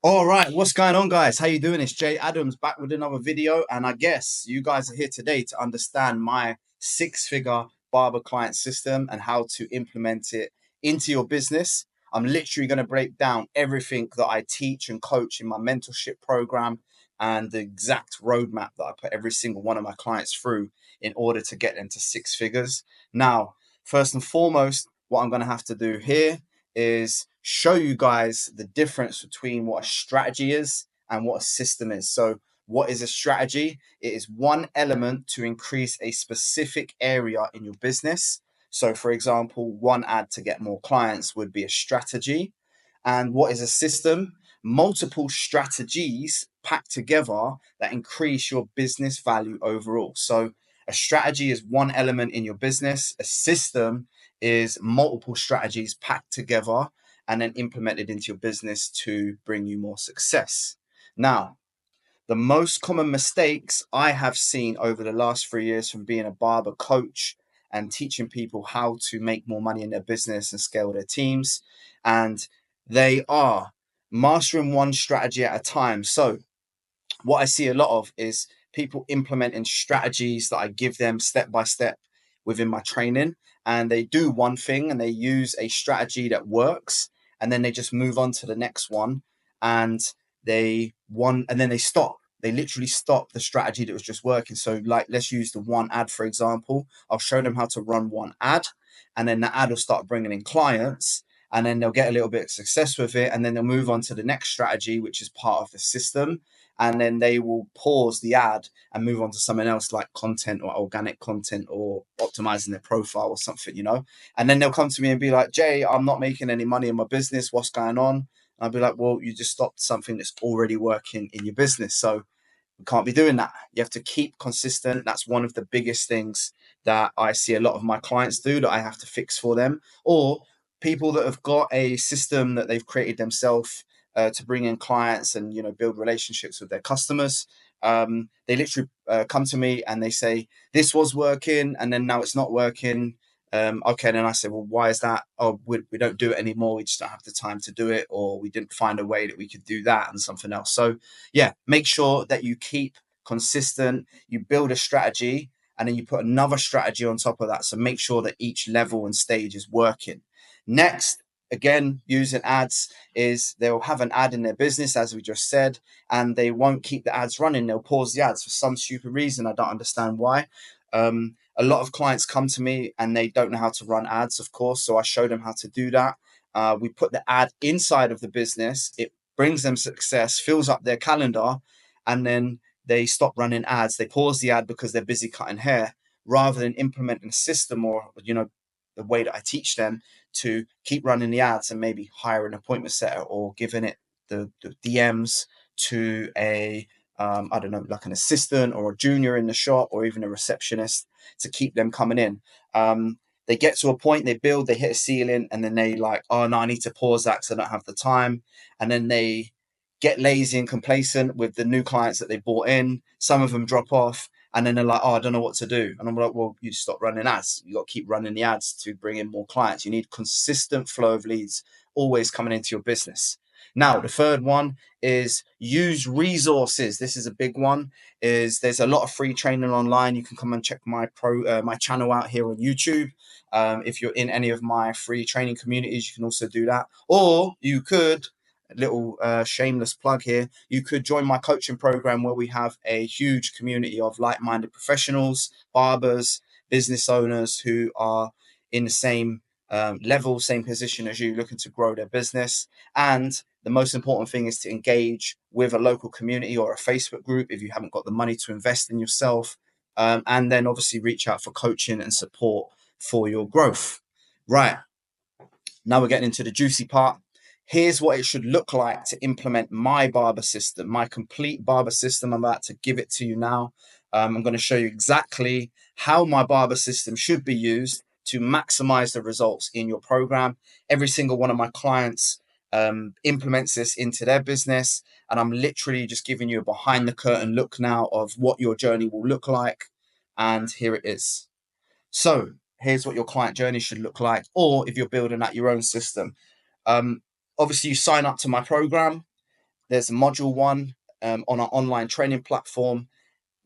All right, what's going on, guys? How you doing? It's Jay Adams back with another video, and I guess you guys are here today to understand my six-figure barber client system and how to implement it into your business. I'm literally going to break down everything that I teach and coach in my mentorship program and the exact roadmap that I put every single one of my clients through in order to get them to six figures. Now, first and foremost, what I'm going to have to do here is show you guys the difference between what a strategy is and what a system is. So, what is a strategy? It is one element to increase a specific area in your business. So, for example, one ad to get more clients would be a strategy. And what is a system? Multiple strategies packed together that increase your business value overall. So, a strategy is one element in your business, a system is multiple strategies packed together and then implemented into your business to bring you more success. Now, the most common mistakes I have seen over the last 3 years from being a barber coach and teaching people how to make more money in their business and scale their teams. And they are mastering one strategy at a time. So, what I see a lot of is people implementing strategies that I give them step by step within my training. And they do one thing and they use a strategy that works. And then they just move on to the next one. And then they stop. They literally stop the strategy that was just working. So, like, let's use the one ad, for example. I'll show them how to run one ad, and then the ad will start bringing in clients, and then they'll get a little bit of success with it, and then they'll move on to the next strategy, which is part of the system, and then they will pause the ad and move on to something else like content or organic content or optimizing their profile or something. And then they'll come to me and be like, Jay, I'm not making any money in my business. What's going on? And I'll be like, well, you just stopped something that's already working in your business. So we can't be doing that. You have to keep consistent. That's one of the biggest things that I see a lot of my clients do that I have to fix for them, or people that have got a system that they've created themselves to bring in clients and build relationships with their customers. They literally come to me and they say this was working and then now it's not working. Okay, then I say, well, why is that? Oh, we don't do it anymore. We just don't have the time to do it, or we didn't find a way that we could do that and something else. So yeah, make sure that you keep consistent. You build a strategy and then you put another strategy on top of that. So make sure that each level and stage is working. Next, again, using ads is they'll have an ad in their business, as we just said, and they won't keep the ads running. They'll pause the ads for some stupid reason. I don't understand why. A lot of clients come to me and they don't know how to run ads, of course. So I show them how to do that. We put the ad inside of the business. It brings them success, fills up their calendar, and then they stop running ads. They pause the ad because they're busy cutting hair rather than implementing a system or, the way that I teach them to keep running the ads and maybe hire an appointment setter or giving it the DMs to I don't know, like an assistant or a junior in the shop or even a receptionist to keep them coming in. They get to a point, they build, they hit a ceiling, and then they like, oh no, I need to pause that because I don't have the time. And then they get lazy and complacent with the new clients that they brought in. Some of them drop off, and then they're like, oh, I don't know what to do. And I'm like, well, you stop running ads. You got to keep running the ads to bring in more clients. You need consistent flow of leads always coming into your business. Now, the third one is use resources. This is a big one. Is there's a lot of free training online. You can come and check my channel out here on YouTube. If you're in any of my free training communities, you can also do that. Or you could, a little shameless plug here, you could join my coaching program where we have a huge community of like-minded professionals, barbers, business owners who are in the same level, same position as you, looking to grow their business. And the most important thing is to engage with a local community or a Facebook group if you haven't got the money to invest in yourself. And then obviously reach out for coaching and support for your growth. Right. Now we're getting into the juicy part. Here's what it should look like to implement my barber system, my complete barber system. I'm about to give it to you now. I'm going to show you exactly how my barber system should be used to maximize the results in your program. Every single one of my clients implements this into their business. And I'm literally just giving you a behind the curtain look now of what your journey will look like. And here it is. So here's what your client journey should look like, or if you're building out your own system. Obviously, you sign up to my program. There's module 1 on our online training platform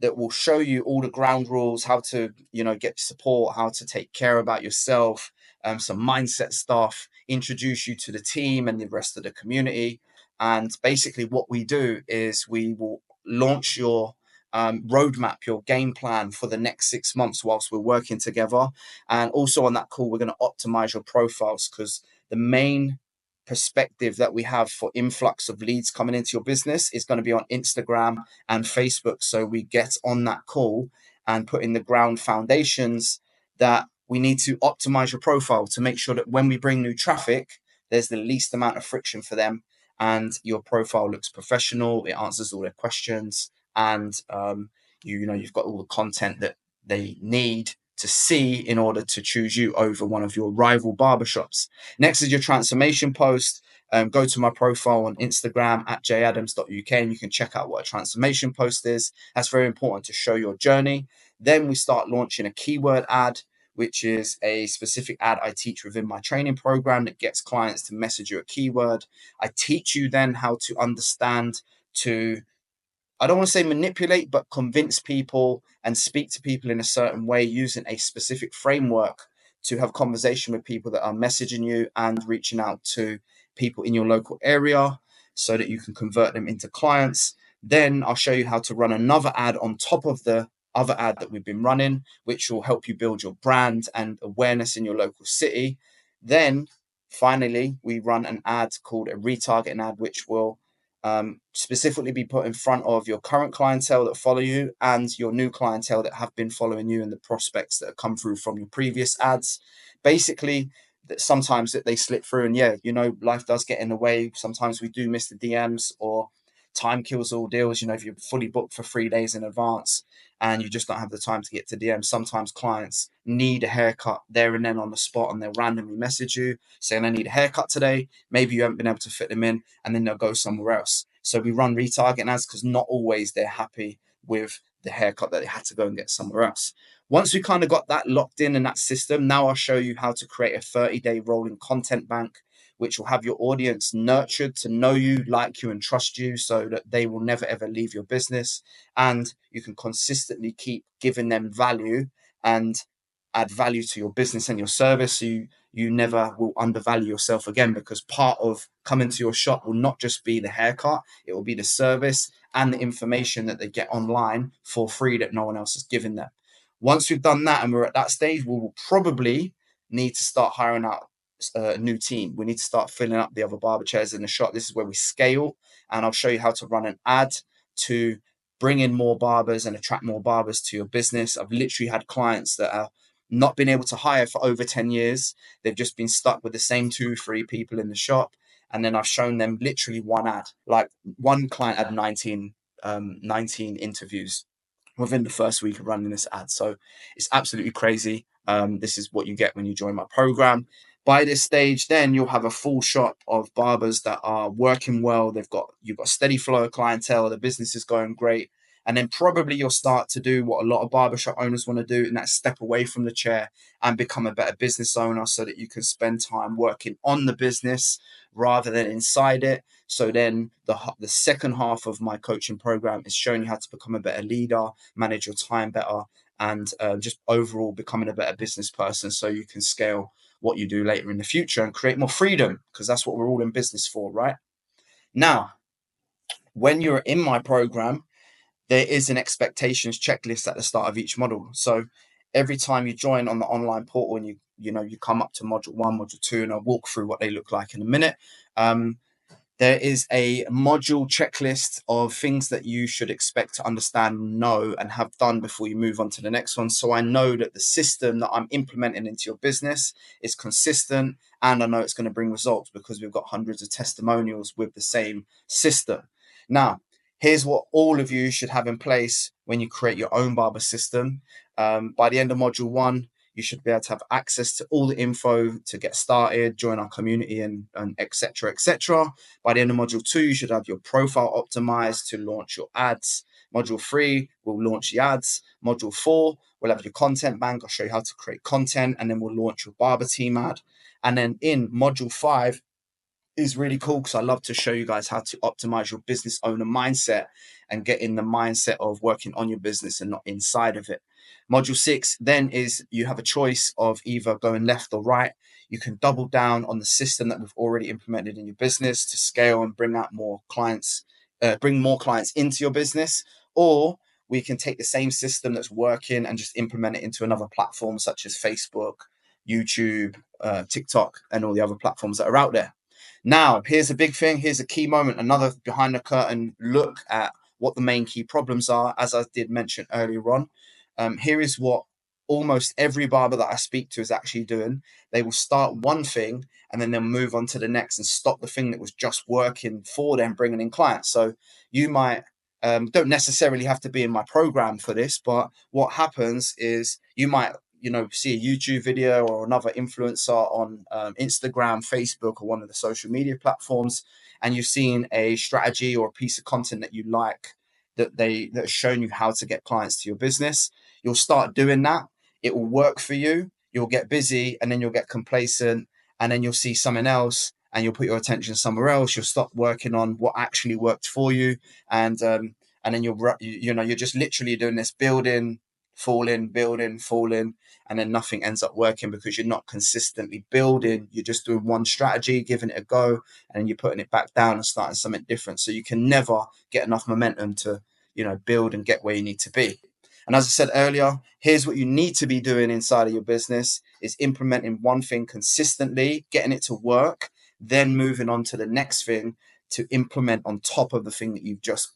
that will show you all the ground rules, how to, get support, how to take care about yourself, some mindset stuff, introduce you to the team and the rest of the community. And basically, what we do is we will launch your roadmap, your game plan for the next 6 months whilst we're working together. And also on that call, we're going to optimize your profiles, because the main perspective that we have for influx of leads coming into your business is going to be on Instagram and Facebook. So we get on that call and put in the ground foundations that we need to optimize your profile to make sure that when we bring new traffic, there's the least amount of friction for them, and your profile looks professional, it answers all their questions, and you've got all the content that they need to see in order to choose you over one of your rival barbershops. Next is your transformation post. Go to my profile on Instagram at jadams.uk and you can check out what a transformation post is. That's very important to show your journey. Then we start launching a keyword ad, which is a specific ad I teach within my training program that gets clients to message you a keyword. I teach you then how to understand, to, I don't want to say manipulate, but convince people and speak to people in a certain way using a specific framework to have conversation with people that are messaging you and reaching out to people in your local area so that you can convert them into clients. Then I'll show you how to run another ad on top of the other ad that we've been running, which will help you build your brand and awareness in your local city. Then finally, we run an ad called a retargeting ad, which will specifically be put in front of your current clientele that follow you and your new clientele that have been following you and the prospects that have come through from your previous ads. Basically, that sometimes that they slip through, and life does get in the way. Sometimes we do miss the DMs, or time kills all deals. If you're fully booked for 3 days in advance and you just don't have the time to get to DMs, sometimes clients need a haircut there and then on the spot, and they'll randomly message you saying, I need a haircut today. Maybe you haven't been able to fit them in, and then they'll go somewhere else. So we run retargeting ads because not always they're happy with the haircut that they had to go and get somewhere else. Once we kind of got that locked in that system, now I'll show you how to create a 30-day rolling content bank, which will have your audience nurtured to know you, like you, and trust you, so that they will never, ever leave your business. And you can consistently keep giving them value and add value to your business and your service. So you never will undervalue yourself again, because part of coming to your shop will not just be the haircut, it will be the service and the information that they get online for free that no one else is giving them. Once we've done that and we're at that stage, we will probably need to start hiring out a new team. We need to start filling up the other barber chairs in the shop. This is where we scale, and I'll show you how to run an ad to bring in more barbers and attract more barbers to your business. I've literally had clients that are not been able to hire for over 10 years. They've just been stuck with the same 2-3 people in the shop. And then I've shown them literally one ad. Like, one client had 19 interviews within the first week of running this ad. So it's absolutely crazy. This is what you get when you join my program. By this stage, then you'll have a full shop of barbers that are working well. You've got steady flow of clientele. The business is going great. And then probably you'll start to do what a lot of barbershop owners want to do, and that's step away from the chair and become a better business owner, so that you can spend time working on the business rather than inside it. So then the second half of my coaching program is showing you how to become a better leader, manage your time better, and just overall becoming a better business person, so you can scale what you do later in the future and create more freedom, because that's what we're all in business for, right? Now, when you're in my program, there is an expectations checklist at the start of each module. So every time you join on the online portal and you come up to module 1, module 2, and I'll walk through what they look like in a minute. There is a module checklist of things that you should expect to understand, know, and have done before you move on to the next one. So I know that the system that I'm implementing into your business is consistent, and I know it's going to bring results because we've got hundreds of testimonials with the same system. Now, here's what all of you should have in place when you create your own barber system. By the end of module 1, you should be able to have access to all the info to get started, join our community, and etc. etc. By the end of module 2, you should have your profile optimized to launch your ads. Module 3 will launch the ads. Module 4 will have your content bank. I'll show you how to create content, and then we'll launch your barber team ad. And then in module 5 is really cool because I love to show you guys how to optimize your business owner mindset and get in the mindset of working on your business and not inside of it. Module 6 then is you have a choice of either going left or right. You can double down on the system that we've already implemented in your business to scale and bring out more clients, bring more clients into your business, or we can take the same system that's working and just implement it into another platform such as Facebook, YouTube, TikTok, and all the other platforms that are out there. Now, here's a big thing. Here's a key moment, another behind the curtain look at what the main key problems are, as I did mention earlier on. Here is what almost every barber that I speak to is actually doing. They will start one thing and then they'll move on to the next and stop the thing that was just working for them, bringing in clients. So you might don't necessarily have to be in my program for this, but what happens is you might see a YouTube video or another influencer on Instagram, Facebook, or one of the social media platforms, and you've seen a strategy or a piece of content that you like that has shown you how to get clients to your business. You'll start doing that. It will work for you. You'll get busy, and then you'll get complacent, and then you'll see something else, and you'll put your attention somewhere else. You'll stop working on what actually worked for you, and then you're just literally doing this building, falling, building, falling, and then nothing ends up working because you're not consistently building. You're just doing one strategy, giving it a go, and then you're putting it back down and starting something different. So you can never get enough momentum to build and get where you need to be. And as I said earlier, here's what you need to be doing inside of your business is implementing one thing consistently, getting it to work, then moving on to the next thing to implement on top of the thing that you've just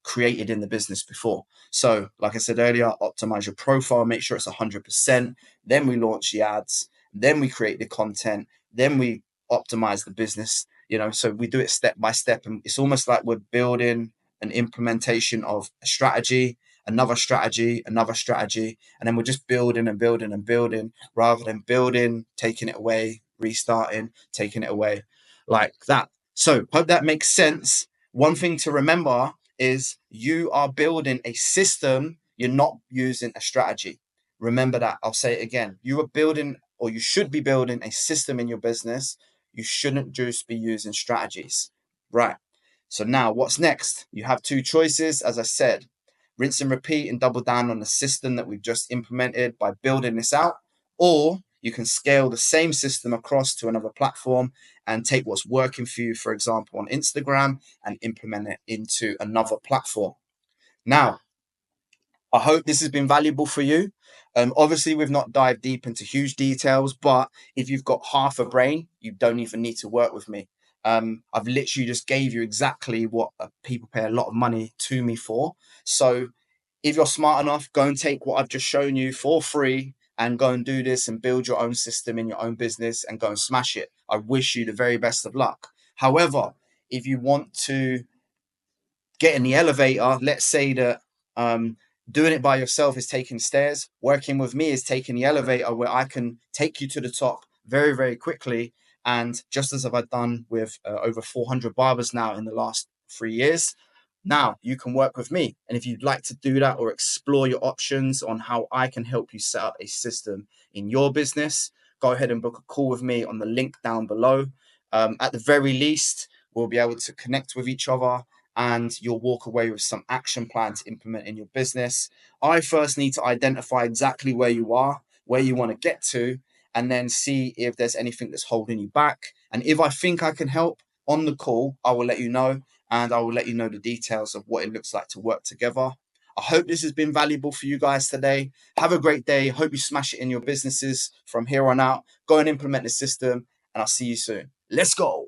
created in the business before. So like I said earlier, optimize your profile, make sure it's 100%. Then we launch the ads, then we create the content, then we optimize the business, so we do it step by step. And it's almost like we're building an implementation of a strategy, another strategy, another strategy, and then we're just building and building and building rather than building, taking it away, restarting, taking it away like that. So hope that makes sense. One thing to remember is you are building a system. You're not using a strategy. Remember that. I'll say it again. You are building, or you should be building, a system in your business. You shouldn't just be using strategies. Right. So now what's next? You have two choices. As I said, rinse and repeat and double down on the system that we've just implemented by building this out, or you can scale the same system across to another platform and take what's working for you, for example, on Instagram, and implement it into another platform. Now, I hope this has been valuable for you. Obviously, we've not dived deep into huge details, but if you've got half a brain, you don't even need to work with me. I've literally just gave you exactly what people pay a lot of money to me for. So if you're smart enough, go and take what I've just shown you for free and go and do this and build your own system in your own business and go and smash it. I wish you the very best of luck. However, if you want to get in the elevator, let's say that doing it by yourself is taking stairs, working with me is taking the elevator where I can take you to the top very, very quickly. And just as I've done with over 400 barbers now in the last 3 years, now you can work with me. And if you'd like to do that or explore your options on how I can help you set up a system in your business, go ahead and book a call with me on the link down below. At the very least, we'll be able to connect with each other and you'll walk away with some action plan to implement in your business. I first need to identify exactly where you are, where you want to get to, and then see if there's anything that's holding you back. And if I think I can help on the call, I will let you know, and I will let you know the details of what it looks like to work together. I hope this has been valuable for you guys today. Have a great day. Hope you smash it in your businesses from here on out. Go and implement the system, and I'll see you soon. Let's go.